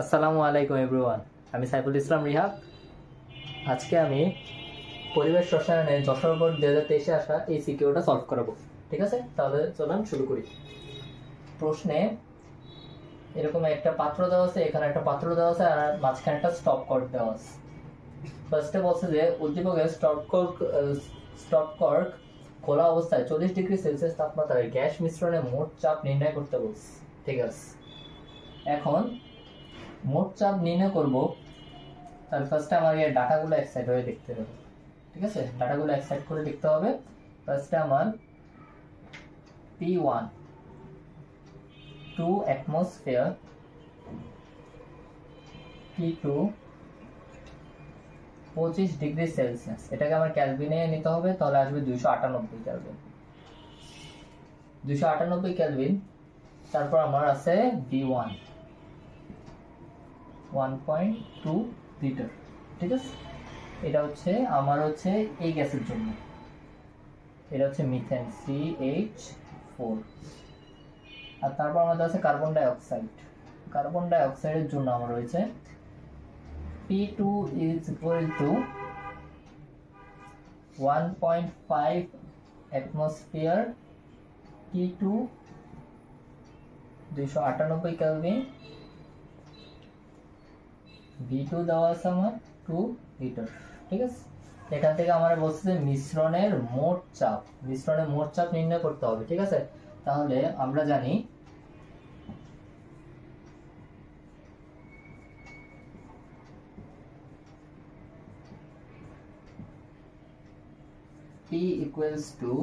আসসালামু আলাইকুম এভরিওয়ান, আমি সাইফুল ইসলাম রিহাব। আজকে আমি পরিবেশ রসায়নে যশোর বোর্ড 2023-এ আসা এই সিকিউটা সলভ করাবো। ঠিক আছে, তাহলে চলুন শুরু করি। প্রশ্নে এরকম একটা পাত্র দেওয়া আছে, এখানে একটা পাত্র দেওয়া আছে আর মাঝখানে একটা স্টপ কর্ক দেওয়া আছে। ফার্স্টে বলছে যে উদ্দীপকের স্টপ কর্ক খোলা অবস্থায় 40 ডিগ্রি সেলসিয়াস তাপমাত্রায় গ্যাস মিশ্রণে মোট চাপ নির্ণয় করতে বলছে। ঠিক আছে, এখন মোট চাপ নির্ণয় করব। তার ফার্স্টে আমার এই ডাটাগুলো এক সাইড হয়ে দেখতে হবে। ঠিক আছে, ডাটাগুলো এক সাইড করে লিখতে হবে। ফার্স্টে আমার P1 2 atmosphere, P2 25 degree Celsius. এটাকে আমার ক্যালভিনে নিতে হবে, তাহলে আসবে 298 ক্যালভিন। 298 ক্যালভিন। তারপর আমার আছে V1 1.2 লিটার। ঠিক আছে, এটা হচ্ছে আমার এই গ্যাসের জন্য, এটা হচ্ছে মিথেন CH4। আর তারপর আমাদের আছে carbon die oxide. Carbon die অক্সাইডের জন্য আমার রয়েছে P2 is equal to 1.5 atmosphere, T2 298 kelvin, V2 দেওয়া আছে আমার 2 লিটার। ঠিক আছে, এখান থেকে আমরা বলছি যে মিশ্রণের মোট চাপ নির্ণয় করতে হবে। ঠিক আছে, তাহলে আমরা জানি P equals to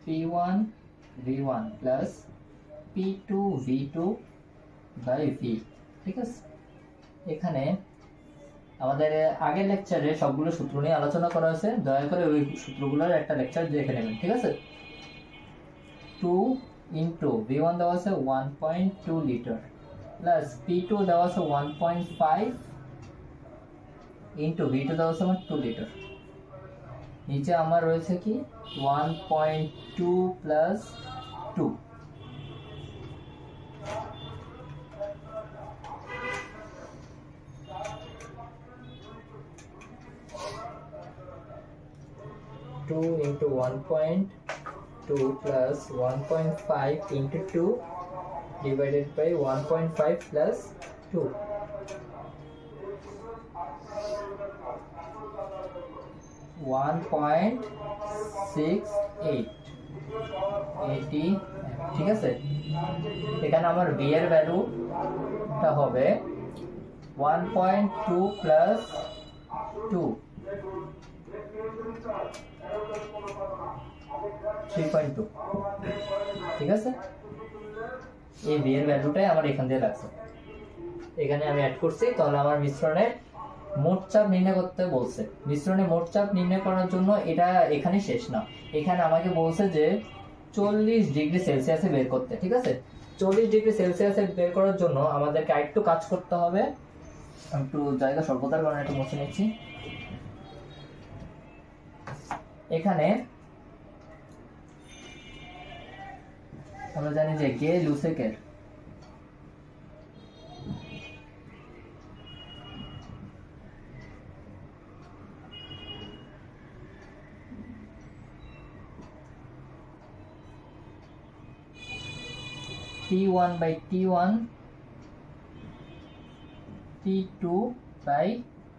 P1 V1 plus P2 V2 by V। ঠিক আছে, এখানে আমাদের আগের লেকচারে সবগুলো সূত্র নিয়ে আলোচনা করা হয়েছে, দয়া করে ওই সূত্রগুলোর একটা লেকচার দেখে নেবেন। ঠিক আছে, 2 ইন্টু V1 দেওয়া আছে 1.2 লিটার প্লাস P2 দেওয়া আছে 1.5 ইন্টু V2 দেওয়া আছে আমার 2 লিটার। নিচে আমার রয়েছে কি 1.2 plus 2, into 1.2 plus 1.5 into 2 divided by 1.5 plus 2, 1.68 80। ঠিক আছে, এখানে আমার v এর ভ্যালুটা হবে 1.2 প্লাস 2 3.2। ঠিক আছে, এই v এর ভ্যালুটাই আমার এখান দিয়ে লাগছে, এখানে আমি অ্যাড করছি। তাহলে আমার মিশ্রণে মোট চাপ নির্ণয় করতে বলছে। মিশ্রণে মোট চাপ নির্ণয় করার জন্য এটা এখানে শেষ না, এখানে আমাকে বলছে যে 40 ডিগ্রি সেলসিয়াসে বের করতে। ঠিক আছে, 40 ডিগ্রি সেলসিয়াসে বের করার জন্য আমাদেরকে আরেকটু কাজ করতে হবে। একটু জায়গা স্বল্পতার কারণে একটু মুছে নিচ্ছি। এখানে আমরা জানি যে গে লুসেকের T1 by T1 T2 by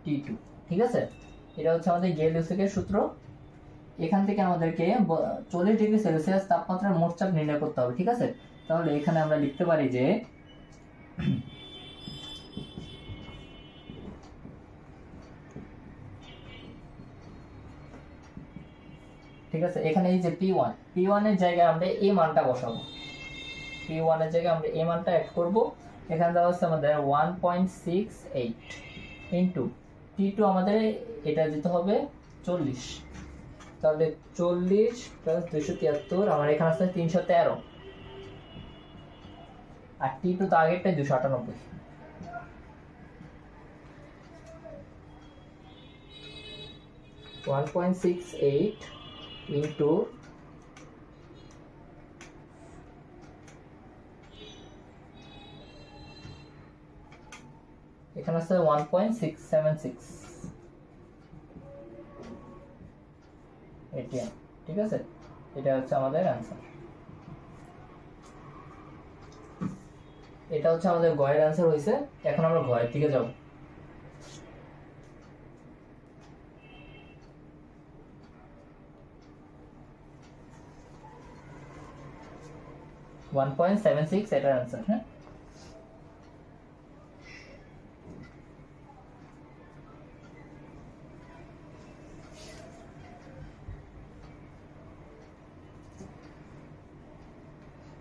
T2। ঠিক আছে, এটা হচ্ছে আমাদের গে লুসেকের সূত্র। এখান থেকে আমাদেরকে 40 ডিগ্রি সেলসিয়াস তাপমাত্রার মোট চাপ নির্ণয় করতে হবে। ঠিক আছে, তাহলে এখানে আমরা লিখতে পারি যে ঠিক আছে, এখানে এই যে P1 এর জায়গায় আমরা এই মানটা বসাবো। P1 এর জায়গায় আমরা এই মানটা অ্যাড করব। এখানে দেওয়া আছে আমাদের 1.68 ইন্টু T2 আমাদের এটা দিতে হবে 40। তাহলে 40 প্লাস 273, আমার এখানে আছে 313, আর T2 তো আগেরটাই 298। 1.68 into এখানে আছে 1.676 atm, ঠিক আছে? এটা হচ্ছে আমাদের অ্যান্সার। এটা হচ্ছে আমাদের গয়ের অ্যান্সার হয়েছে। এখন আমরা গয়ের দিকে যাব। $1.76 এটার অ্যান্সার। হ্যাঁ,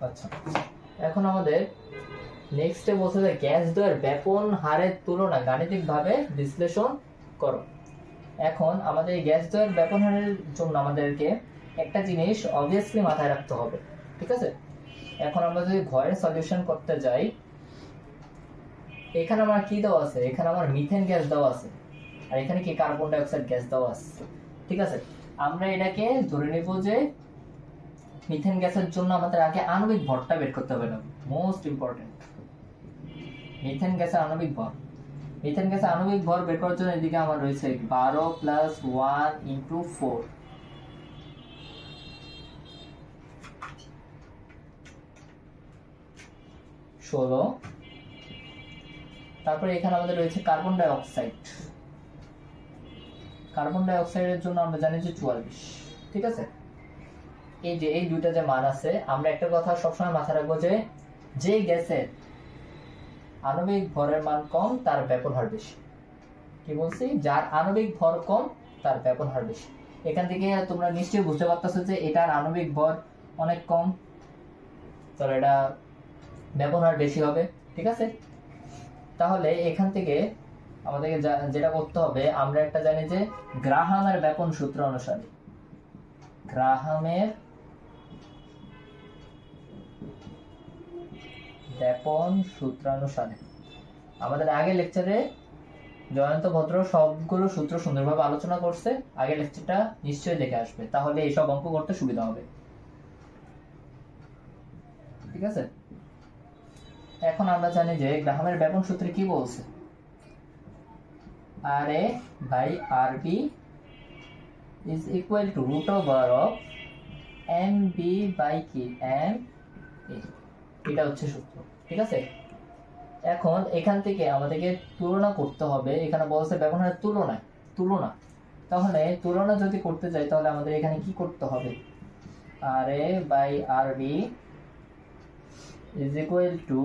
আচ্ছা, এখন আমাদের নেক্সটে বলছে যে গ্যাস দ্বয়ের ব্যাপন হারের তুলনা গাণিতিকভাবে বিশ্লেষণ করো। এখন আমাদের এই গ্যাস দ্বয়ের ব্যাপন হারের জন্য আমাদেরকে একটা জিনিস অবভিয়াসলি মাথায় রাখতে হবে, ঠিক আছে? এখন আমরা যদি ঘরের সলিউশন করতে যাই, এখানে আমার কি দেওয়া আছে? এখানে আমার মিথেন গ্যাস দেওয়া আছে, আর এখানে কি কার্বন ডাই অক্সাইড গ্যাস দেওয়া আছে, ঠিক আছে? আমরা এটাকে ধরে নেব যে মিথেন গ্যাসের জন্য আমাদের আগে আণবিক ভরটা বের করতে হবে না, মোস্ট ইম্পর্টেন্ট। মিথেন গ্যাসের আণবিক ভর, মিথেন গ্যাসের আণবিক ভর বের করার জন্য এদিকে আমার রয়েছে 12 + 1 × 4, ষোলো। তারপরে এখানে আমাদের রয়েছে carbon die oxide, carbon die অক্সাইডের জন্য আমরা জানি যে 44, ঠিক আছে? এই যে এই দুইটা যে মান আছে, আমরা একটা কথা সবসময় মাথায় রাখবো যে যে গ্যাসের আণবিক ভরের মান কম তার ব্যাপন হার বেশি। কি বলছি? যার আণবিক ভর কম তার ব্যাপন হার বেশি। এখান থেকে তোমরা নিশ্চয়ই বুঝতে পারতেছো যে এটার আণবিক ভর অনেক কম, তাহলে এটা ব্যাপন হার বেশি হবে, ঠিক আছে? তাহলে এখান থেকে আমাদেরকে যেটা করতে হবে, আমরা একটা জানি যে গ্রাহামের ব্যাপন সূত্র অনুসারে, গ্রাহামের ব্যাপন সূত্রানুসারে, আমাদের আগের লেকচারে জয়ন্ত ভদ্র সবগুলো সূত্র সুন্দরভাবে আলোচনা করছে, আগের লেকচারটা নিশ্চয়ই দেখে আসবে, তাহলে এইসব অঙ্ক করতে সুবিধা হবে, ঠিক আছে? এখন আমরা জানি যে গ্রাহামের ব্যাপন সূত্রে কি বলছে, RA/RB is equal to √of MB/KM, এটা হচ্ছে সূত্র, ঠিক আছে? এখন এখান থেকে আমাদেরকে তুলনা করতে হবে, এখানে বলছে ব্যবহারের তুলনা, তাহলে তুলনা যদি করতে যাই তাহলে আমাদের এখানে কি করতে হবে? RA/RB is equal to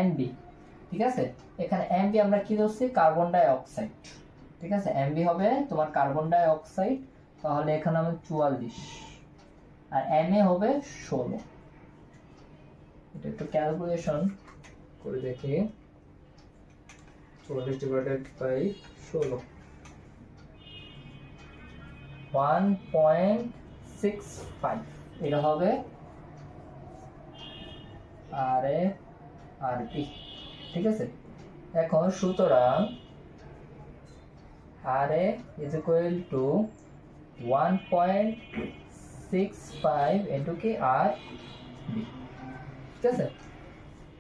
MB, ঠিক আছে? এখানে MB আমরা কি ধরছি? কার্বন ডাই অক্সাইড, ঠিক আছে? MB হবে তোমার কার্বন ডাই অক্সাইড, তাহলে এখানে আমি 44, আর Na হবে 16। এটা একটু ক্যালকুলেশন করে দেখি, 44/16, 1.65, এটা হবে RA/RB, ঠিক আছে? এখন সুতরাং RA is equal to 1.65 into কি RB, ঠিক আছে?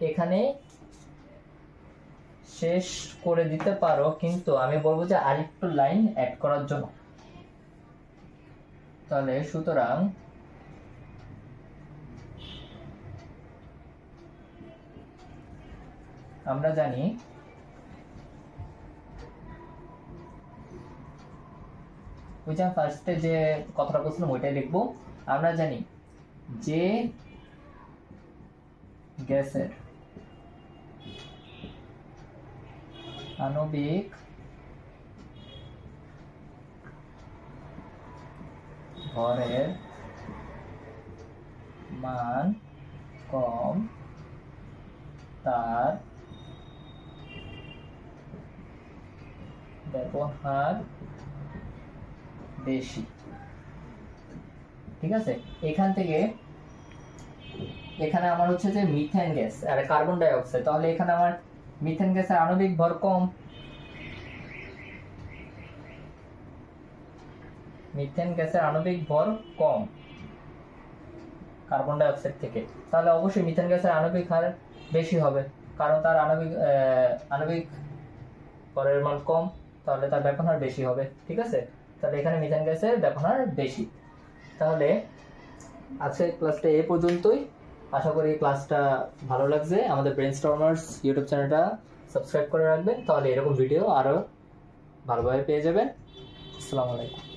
এখানে শেষ করে দিতে পারো, কিন্তু আমি বলবো যে আরেকটু লাইন অ্যাড করার জন্য। তাহলে সুতরাং আমরা জানি ওই যে ফার্স্টে যে কথাটা বলছিলাম ওইটাই লিখবো। আমরা জানি যে গ্যাসের আণবিক ভরের মান কম তার ব্যবহার বেশি, ঠিক আছে? এখান থেকে এখানে আমার হচ্ছে যে মিথেন গ্যাস আর কার্বন ডাই অক্সাইড, তাহলে এখানে আমার মিথেন গ্যাসের আণবিক ভর কম, মিথেন গ্যাসের আণবিক ভর কম কার্বন ডাই অক্সাইড থেকে, তাহলে অবশ্যই মিথেন গ্যাসের আণবিক হার বেশি হবে, কারণ তার আণবিক ভরের মান কম, তাহলে তার ব্যাপন হার বেশি হবে। ঠিক আছে, তাহলে এখানে মিথেন গ্যাসের ব্যাপন হার বেশি। তাহলে আজকের ক্লাসটা এই পর্যন্তই। আশা করি ক্লাসটা ভালো লাগছে। আমাদের ব্রেনস্টর্মার্স ইউটিউব চ্যানেলটা সাবস্ক্রাইব করে রাখবেন, তাহলে এরকম ভিডিও আরও ভালোভাবে পেয়ে যাবেন। আসসালামু আলাইকুম।